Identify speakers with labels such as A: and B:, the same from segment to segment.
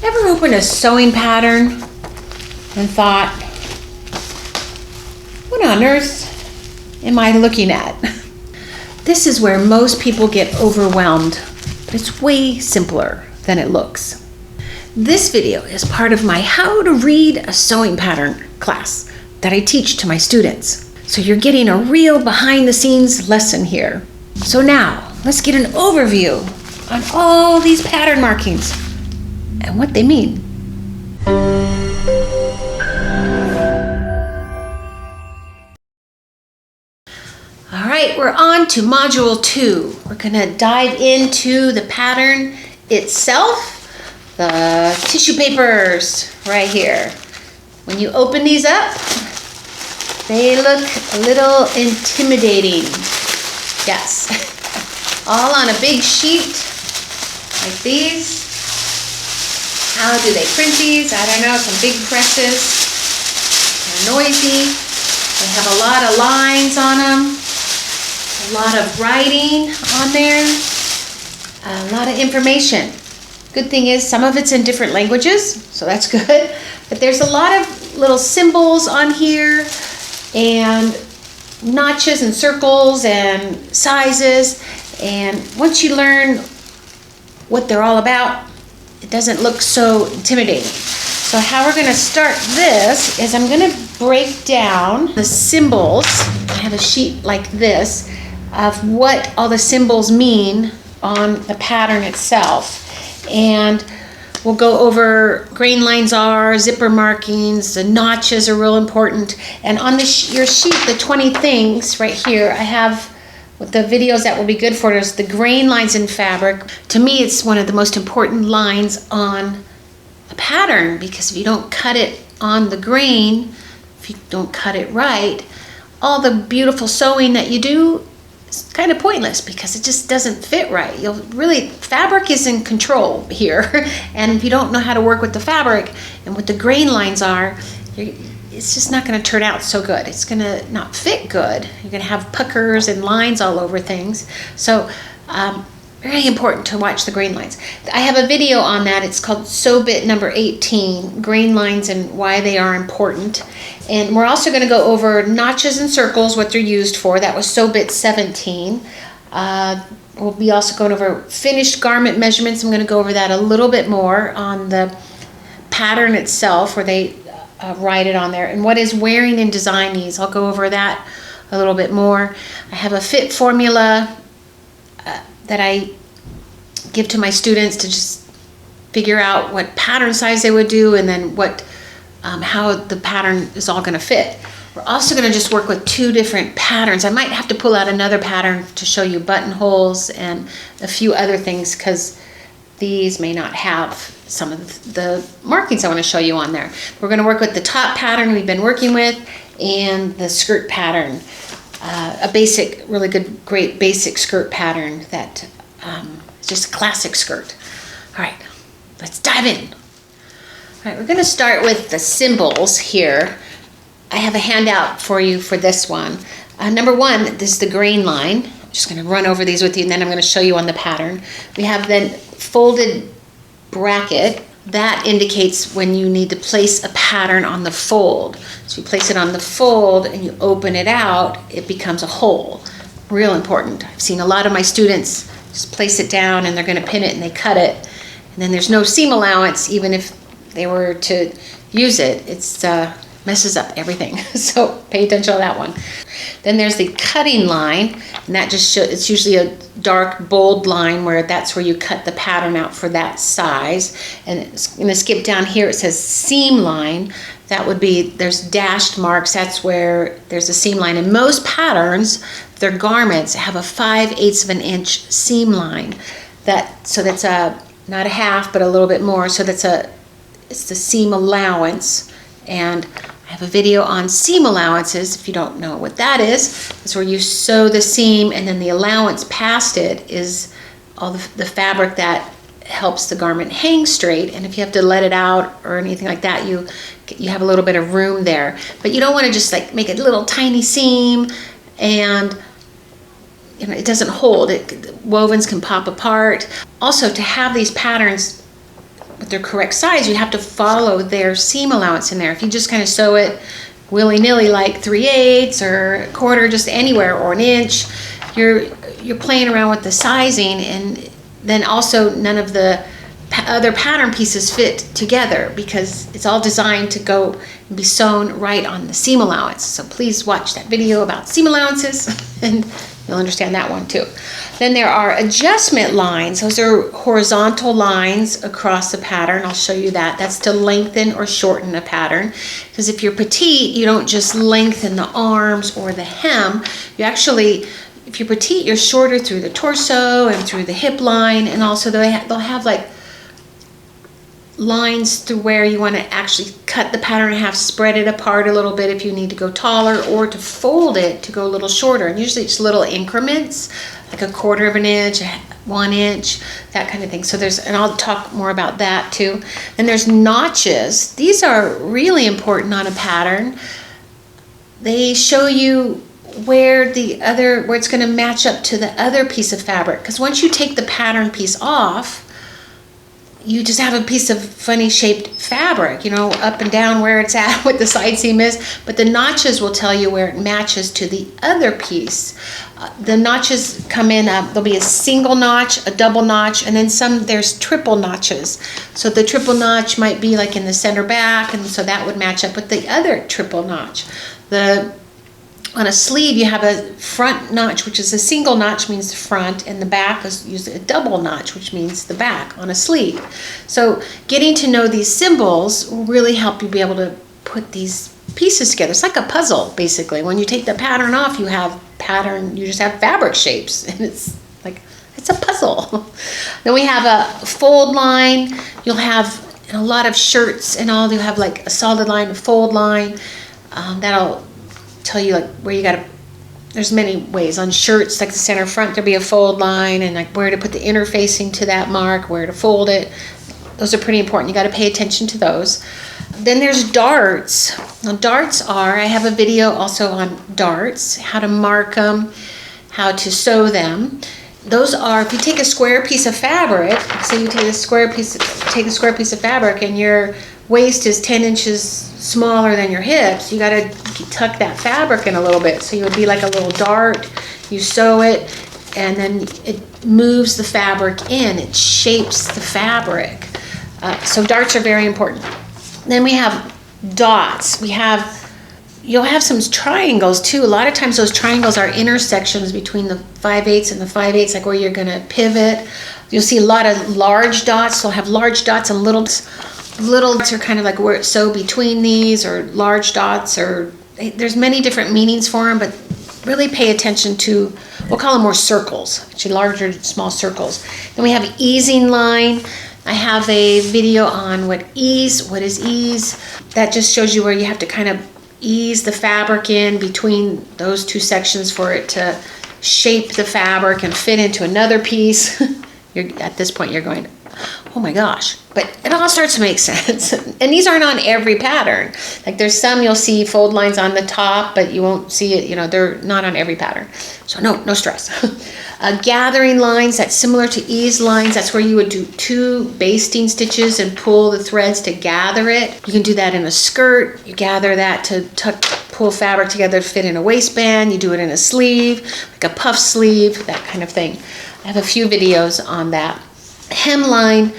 A: Ever opened a sewing pattern and thought, what on earth am I looking at? This is where most people get overwhelmed, but it's way simpler than it looks. This video is part of my How to Read a Sewing Pattern class that I teach to my students. So you're getting a real behind the scenes lesson here. So now, let's get an overview on all these pattern markings and what they mean. All right, we're on to module 2. We're gonna dive into the pattern itself, the tissue papers right here. When you open these up, they look a little intimidating. Yes, all on a big sheet like these. How do they print these? I don't know, some big presses. They're noisy. They have a lot of lines on them, a lot of writing on there, a lot of information. Good thing is some of it's in different languages, so that's good. But there's a lot of little symbols on here and notches and circles and sizes. And once you learn what they're all about, it doesn't look so intimidating. So how we're gonna start this is I'm gonna break down the symbols. I have a sheet like this of what all the symbols mean on the pattern itself. And we'll go over grain lines are, zipper markings, the notches are real important. And on your sheet, the 20 things right here, I have the videos that will be good for us, the grain lines in fabric. To me, it's one of the most important lines on a pattern, because if you don't cut it on the grain, if you don't cut it right, all the beautiful sewing that you do is kind of pointless because it just doesn't fit right. Fabric is in control here. And if you don't know how to work with the fabric and what the grain lines are, it's just not going to turn out so good. It's going to not fit good. You're going to have puckers and lines all over things. So very important to watch the grain lines. I have a video on that. It's called Sew Bit number 18, Grain Lines and Why They Are Important. And we're also going to go over notches and circles, what they're used for. That was Sew Bit 17. We'll be also going over finished garment measurements. I'm going to go over that a little bit more on the pattern itself, where they write it on there. And what is wearing and design needs, I'll go over that a little bit more. I have a fit formula that I give to my students to just figure out what pattern size they would do, and then how the pattern is all going to fit. We're also going to just work with 2 different patterns. I might have to pull out another pattern to show you buttonholes and a few other things, because these may not have some of the markings I want to show you on there. We're going to work with the top pattern we've been working with and the skirt pattern. A basic, really good, great basic skirt pattern that is just a classic skirt. All right, let's dive in. All right, we're going to start with the symbols here. I have a handout for you for this one. Number 1, this is the grain line. I'm just going to run over these with you, and then I'm going to show you on the pattern. We have then folded bracket. That indicates when you need to place a pattern on the fold. So you place it on the fold and you open it out, it becomes a hole. Real important. I've seen a lot of my students just place it down and they're going to pin it and they cut it. And then there's no seam allowance, even if they were to use it. It's messes up everything. So pay attention to that one. Then there's the cutting line, and that just shows, it's usually a dark bold line where that's where you cut the pattern out for that size. And it's going to skip down here. It says seam line. That would be, there's dashed marks. That's where there's a seam line. And most patterns, their garments have a 5/8 of an inch seam line. So that's not a half, but a little bit more. So it's the seam allowance. And I have a video on seam allowances. If you don't know what that is, it's where you sew the seam, and then the allowance past it is all the fabric that helps the garment hang straight. And if you have to let it out or anything like that, you have a little bit of room there. But you don't want to just like make a little tiny seam and it doesn't hold. Wovens can pop apart. Also, to have these patterns with their correct size, you have to follow their seam allowance in there. If you just kind of sew it willy-nilly like 3/8 or a quarter, just anywhere, or an inch, you're playing around with the sizing, and then also none of the other pattern pieces fit together because it's all designed to go and be sewn right on the seam allowance. So please watch that video about seam allowances and you'll understand that one too. Then there are adjustment lines. Those are horizontal lines across the pattern. I'll show you that. That's to lengthen or shorten a pattern. Because if you're petite, you don't just lengthen the arms or the hem. You actually, if you're petite, you're shorter through the torso and through the hip line, and also they'll have like lines through where you want to actually cut the pattern in half, spread it apart a little bit if you need to go taller, or to fold it to go a little shorter. And usually it's little increments, like a quarter of an inch, 1 inch, that kind of thing. So there's, and I'll talk more about that too. And there's notches. These are really important on a pattern. They show you where it's going to match up to the other piece of fabric. Because once you take the pattern piece off, you just have a piece of funny shaped fabric, you know, up and down where it's at, what the side seam is, but the notches will tell you where it matches to the other piece. The notches come in, there'll be a single notch, a double notch, and then there's triple notches. So the triple notch might be like in the center back, and so that would match up with the other triple notch. On a sleeve, you have a front notch, which is a single notch, means the front, and the back is usually a double notch, which means the back on a sleeve. So getting to know these symbols will really help you be able to put these pieces together. It's like a puzzle, basically. When you take the pattern off, you just have fabric shapes, and it's a puzzle. Then we have a fold line. You'll have in a lot of shirts and all, you'll have like a solid line, a fold line. That'll tell you like where you gotta, there's many ways. On shirts, like the center front, there'll be a fold line, and like where to put the interfacing to that mark, where to fold it. Those are pretty important. You got to pay attention to those. Then there's darts. Now darts I have a video also on darts, how to mark them, how to sew them. Those are, if you take a square piece of fabric, say you take a square piece of fabric and your waist is 10 inches smaller than your hips, you got to tuck that fabric in a little bit. So you would be like a little dart. You sew it, and then it moves the fabric in. It shapes the fabric. So darts are very important. Then we have dots. You'll have some triangles too. A lot of times those triangles are intersections between the 5/8 and the 5/8, like where you're going to pivot. You'll see a lot of large dots. They'll have large dots and little dots are kind of like where it's sew between these, or large dots, or there's many different meanings for them, but really pay attention to, we'll call them more circles, actually larger, small circles. Then we have easing line. I have a video on what is ease. That just shows you where you have to kind of ease the fabric in between those two sections for it to shape the fabric and fit into another piece. At this point you're going, oh my gosh, but it all starts to make sense. And these aren't on every pattern. Like there's some you'll see fold lines on the top, but you won't see it, they're not on every pattern. So no stress. Gathering lines, that's similar to ease lines. That's where you would do 2 basting stitches and pull the threads to gather it. You can do that in a skirt. You gather that to pull fabric together to fit in a waistband. You do it in a sleeve, like a puff sleeve, that kind of thing. I have a few videos on that. Hemline,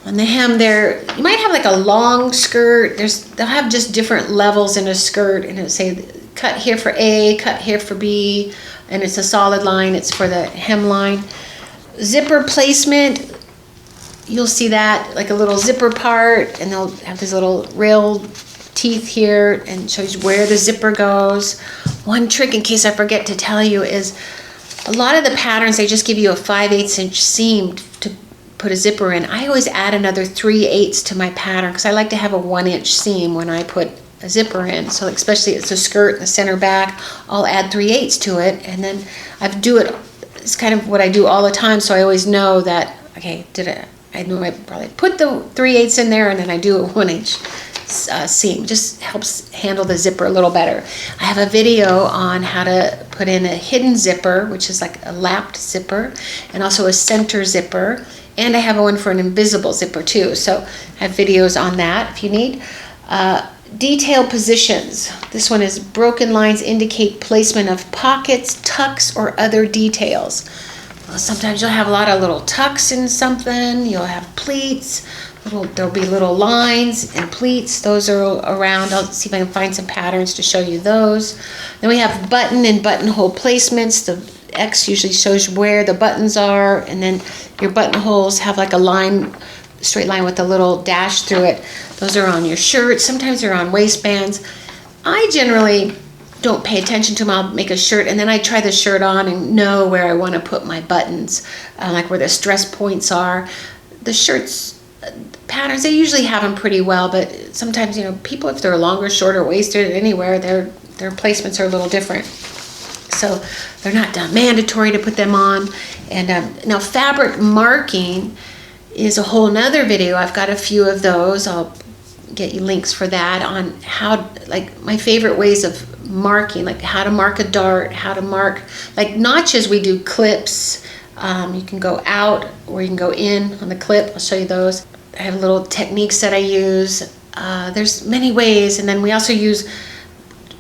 A: on the hem there, you might have like a long skirt. They'll have just different levels in a skirt, and it'll say cut here for A, cut here for B, and it's a solid line. It's for the hemline. Zipper placement, you'll see that like a little zipper part, and they'll have these little rail teeth here and shows you where the zipper goes. One trick, in case I forget to tell you, is a lot of the patterns, they just give you a 5/8 inch seam to put a zipper in. I always add another 3/8 to my pattern because I like to have a 1 inch seam when I put a zipper in. So especially it's a skirt in the center back, I'll add 3/8 to it, and then it's kind of what I do all the time, so I always know that, okay, I know I probably put the 3/8 in there, and then I do a 1 inch seam. Just helps handle the zipper a little better. I have a video on how to put in a hidden zipper, which is like a lapped zipper, and also a center zipper, And I have one for an invisible zipper too. So I have videos on that if you need. Detail positions. This one is broken lines indicate placement of pockets, tucks, or other details. Well, sometimes you'll have a lot of little tucks in something. You'll have pleats. There'll be little lines and pleats. Those are around. I'll see if I can find some patterns to show you those. Then we have button and buttonhole placements. The X usually shows where the buttons are, and then your buttonholes have like a line, straight line with a little dash through it. Those are on your shirts. Sometimes they're on waistbands. I generally don't pay attention to them. I'll make a shirt and then I try the shirt on and know where I want to put my buttons, like where the stress points are. The shirts patterns, they usually have them pretty well, but sometimes, you know, people, if they're longer, shorter waisted, anywhere, their placements are a little different. So they're not mandatory to put them on. And now fabric marking is a whole nother video. I've got a few of those. I'll get you links for that on how, like my favorite ways of marking, like how to mark a dart, how to mark, like notches, we do clips. You can go out or you can go in on the clip. I'll show you those. I have little techniques that I use. There's many ways. And then we also use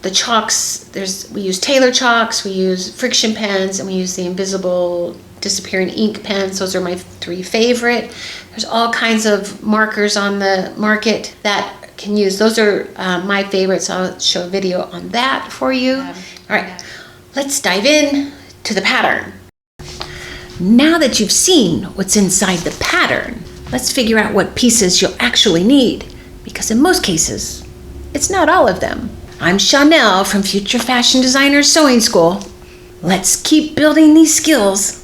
A: the chalks. We use Taylor chalks, we use friction pens, and we use the invisible disappearing ink pens. Those are my 3 favorite. There's all kinds of markers on the market that can use. Those are my favorites. I'll show a video on that for you. All right, let's dive in to the pattern. Now that you've seen what's inside the pattern, let's figure out what pieces you'll actually need, because in most cases, it's not all of them. I'm Chanel from Future Fashion Designers Sewing School. Let's keep building these skills.